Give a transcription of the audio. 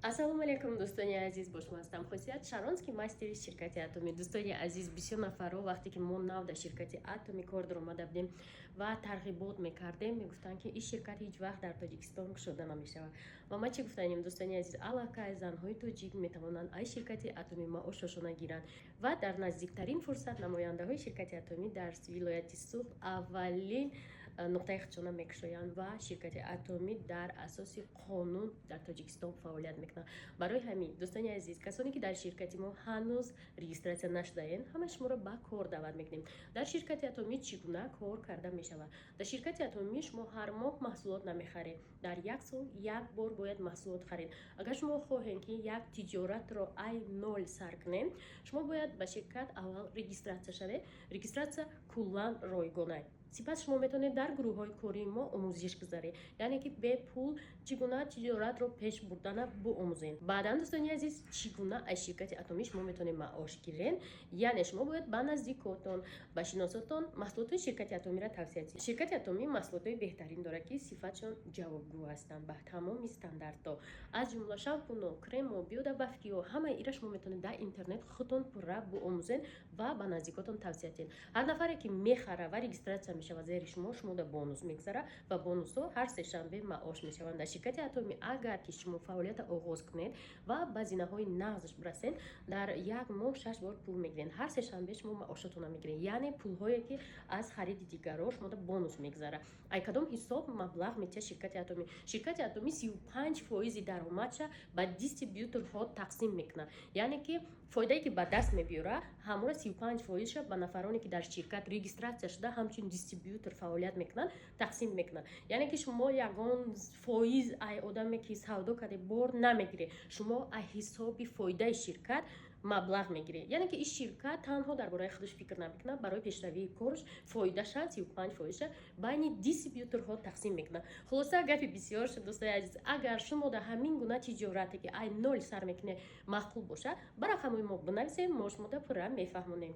ассалому алайкум, дӯстони азиз, бо шумо ҳастам Хосият Шаронский, майстери ширкати Атоми. Дӯстони азиз, бисёр нафарҳо вақте ки мо нав дар ширкати Атоми кор даромада будем ва тарғибот мекардем, мегуфтанд ки ин ширкат ҳеҷ вақт дар Тоҷикистон кушода намешавад. Ва ман чӣ гуфтанем, дӯстони азиз, аллакай занҳои тоҷик метавонанд аз ширкати Атоми маошашона гиранд ва дар наздиктарин фурсат намояндаҳои ширкати Атоми дар вилояти Суғд аввалин нуқтаи хичона мекушоянд ва ширкати Атоми дар асоси қонун дар Тоҷикистон фаъолият мекунад. барои ҳамин дӯстони азиз, касоне ки дар ширкати мо ҳанӯз регистратсия нашудаен, ҳама шуморо ба кор даъват мекунем. Дар ширкати Атоми чӣ гуна кор карда мешавад? Дар ширкати Атоми шумо ҳар моҳ маҳсулот намехаред. Дар як сол як бор бояд маҳсулот харид. Агар шумо хоҳем ки як тиҷоратро ай нол сар кунем, шумо бояд ба ширкат аввал регистратсия шавед. Регистратсия куллан ройгона. Сипас шумо метавонед дар гурӯҳҳои кории мо омӯзиш гузаред, яъне ки бе пул чӣ гуна тиҷоратро пеш бурдана биомӯзед. Баъдан дӯстони азиз, чӣ гуна аз ширкати Атоми шумо метавонед маош гиред, яъне шумо бояд ба наздикотон, ба шиносотон маҳсулотҳои ширкати Атомиро тавсия диҳед. Ширкати Атоми маҳсулотҳои беҳтарин дорад, ки сифатшон ҷавобгӯ ҳастанд ба тамоми стандартҳо. Аз ҷумла шампуно, кремо, биодабавкиҳо, ҳамаи ира шумо метавонед дар интернет худтон пурра биомӯзед ва ба наздикотон тавсия диҳед. Ҳар нафаре ки мехара ва регистратсия мешавад зери шумо да бонус мегзара ва бонусҳо ҳар сешанбе маош мешаванд. Дар ширкати Атоми агар ки шумо фаъолията оғоз кунед ва ба зинаҳои нағзш расед, дар як моҳ 6 бор пул мегиред. Ҳар сешанбе шумо маошотонро мегиред, яъне пулҳое ки аз хариди дигарҳо шумо да бонус мегзара. Ай кадом ҳисоб маблағ метиҳад ширкати Атоми? Ширкати Атоми 35% даромадша ба дистрибьюторҳо тақсим мекунад, яъне ки фоидае ки ба даст мебиёра, ҳамора 35%ша ба нафароне ки дар ширкат регистратсия шуда ҳамчун дистрибьютор фаъолият мекунанд тақсим мекунад. Яъне ки шумо ягон фоиз ай одаме ки савдо карде бор намегиред, шумо аз ҳисоби фоидаи ширкат маблағ мегиред. Яъне ки ин ширкат танҳо дар бораи худаш фикр намекунад, барои пешравии корш фоидаша 35%ша байни дистрибьюторҳо тақсим мекунад. Хулоса гапи бисёр шуд, дӯстони азиз. Агар шумо дар ҳамин гуна тиҷорате ки ай нол сар мекунед маъқул бошад, ба рақамҳои мо бинависед, мо шуморо пурра мефаҳмонем.